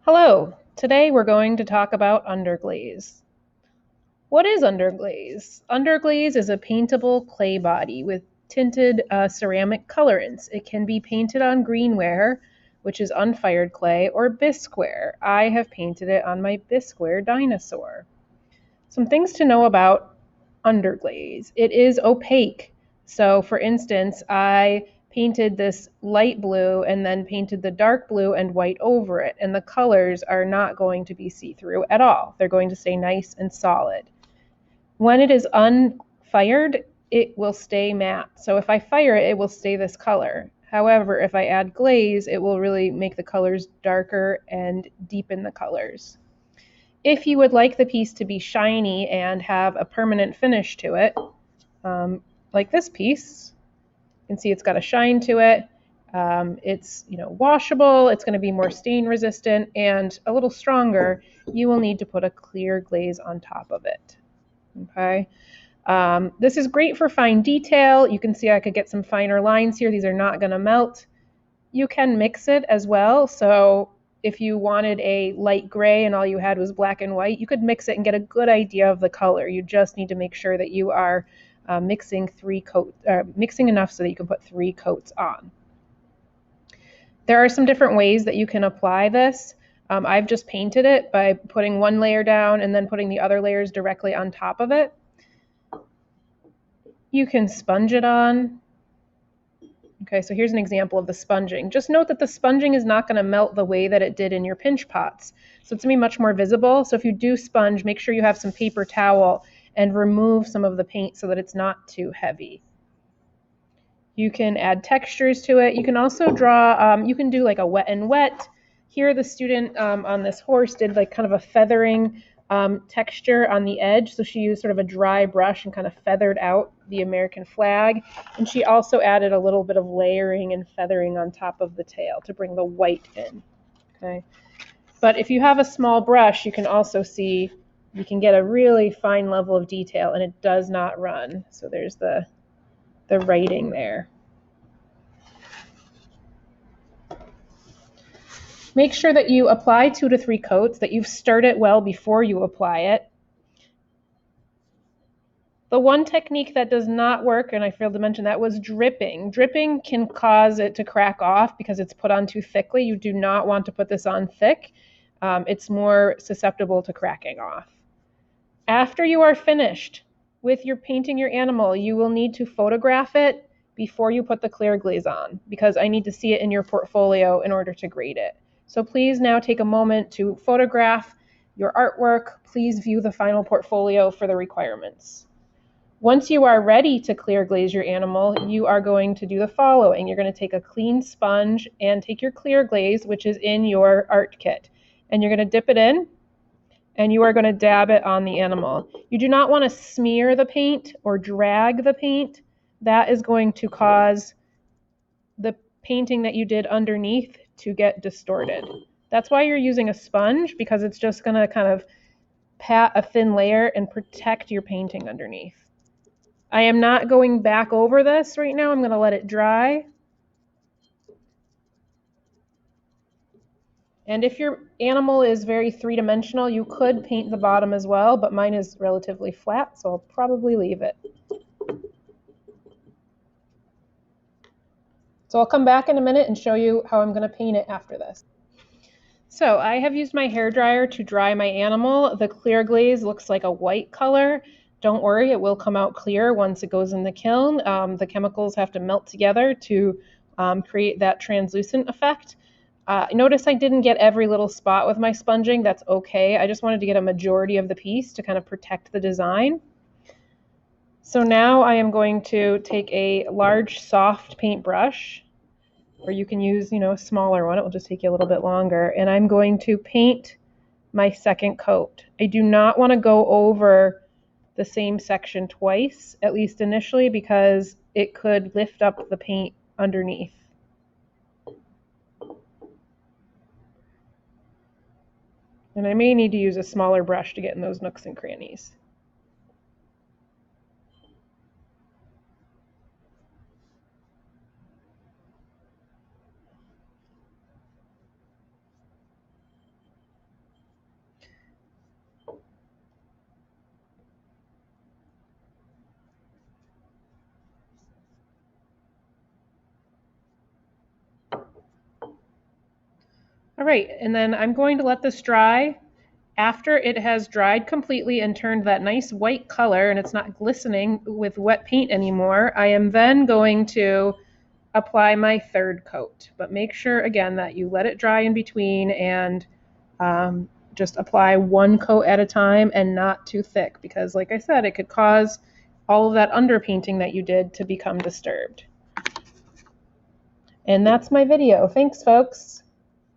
Hello, today we're going to talk about underglaze. What is underglaze? Underglaze is a paintable clay body with tinted ceramic colorants. It can be painted on greenware, which is unfired clay, or bisqueware. I have painted it on my bisqueware dinosaur. Some things to know about underglaze. It is opaque. So for instance, I painted this light blue and then painted the dark blue and white over it, and the colors are not going to be see-through at all. They're going to stay nice and solid. When it is unfired, it will stay matte. So if I fire it, it will stay this color. However, if I add glaze, it will really make the colors darker and deepen the colors. If you would like the piece to be shiny and have a permanent finish to it, like this piece, you can see it's got a shine to it. It's washable, it's going to be more stain resistant and a little stronger. You will need to put a clear glaze on top of it. Okay. This is great for fine detail. You can see I could get some finer lines here. These are not going to melt. You can mix it as well. So if you wanted a light gray and all you had was black and white, you could mix it and get a good idea of the color. You just need to make sure that you are mixing enough so that you can put 3 coats on. There are some different ways that you can apply this. I've just painted it by putting one layer down and then putting the other layers directly on top of it. You can sponge it on. Okay, so here's an example of the sponging. Just note that the sponging is not going to melt the way that it did in your pinch pots. So it's going to be much more visible. So if you do sponge, make sure you have some paper towel and remove some of the paint so that it's not too heavy. You can add textures to it. You can also draw, you can do like a wet and wet. Here the student on this horse did like kind of a feathering texture on the edge. So she used sort of a dry brush and kind of feathered out the American flag. And she also added a little bit of layering and feathering on top of the tail to bring the white in. Okay. But if you have a small brush, you can also see, you can get a really fine level of detail and it does not run. So there's the writing there. Make sure that you apply 2 to 3 coats, that you've stirred it well before you apply it. The one technique that does not work, and I failed to mention that, was dripping. Dripping can cause it to crack off because it's put on too thickly. You do not want to put this on thick. It's more susceptible to cracking off. After you are finished with your painting your animal, you will need to photograph it before you put the clear glaze on, because I need to see it in your portfolio in order to grade it. So please now take a moment to photograph your artwork. Please view the final portfolio for the requirements. Once you are ready to clear glaze your animal, you are going to do the following. You're going to take a clean sponge and take your clear glaze, which is in your art kit, and you're going to dip it in, and you are going to dab it on the animal. You do not want to smear the paint or drag the paint. That is going to cause the painting that you did underneath to get distorted. That's why you're using a sponge, because it's just going to kind of pat a thin layer and protect your painting underneath. I am not going back over this right now. I'm going to let it dry. And if your animal is very three-dimensional, you could paint the bottom as well, but mine is relatively flat, so I'll probably leave it. So I'll come back in a minute and show you how I'm going to paint it after this. So I have used my hairdryer to dry my animal. The clear glaze looks like a white color. Don't worry, it will come out clear once it goes in the kiln. The chemicals have to melt together to create that translucent effect. Notice I didn't get every little spot with my sponging. That's okay. I just wanted to get a majority of the piece to kind of protect the design. So now I am going to take a large soft paintbrush, or you can use, a smaller one. It will just take you a little bit longer. And I'm going to paint my second coat. I do not want to go over the same section twice, at least initially, because it could lift up the paint underneath. And I may need to use a smaller brush to get in those nooks and crannies. All right, and then I'm going to let this dry. After it has dried completely and turned that nice white color and it's not glistening with wet paint anymore, I am then going to apply my third coat. But make sure again that you let it dry in between and just apply one coat at a time and not too thick, because like I said, it could cause all of that underpainting that you did to become disturbed. And that's my video. Thanks, folks.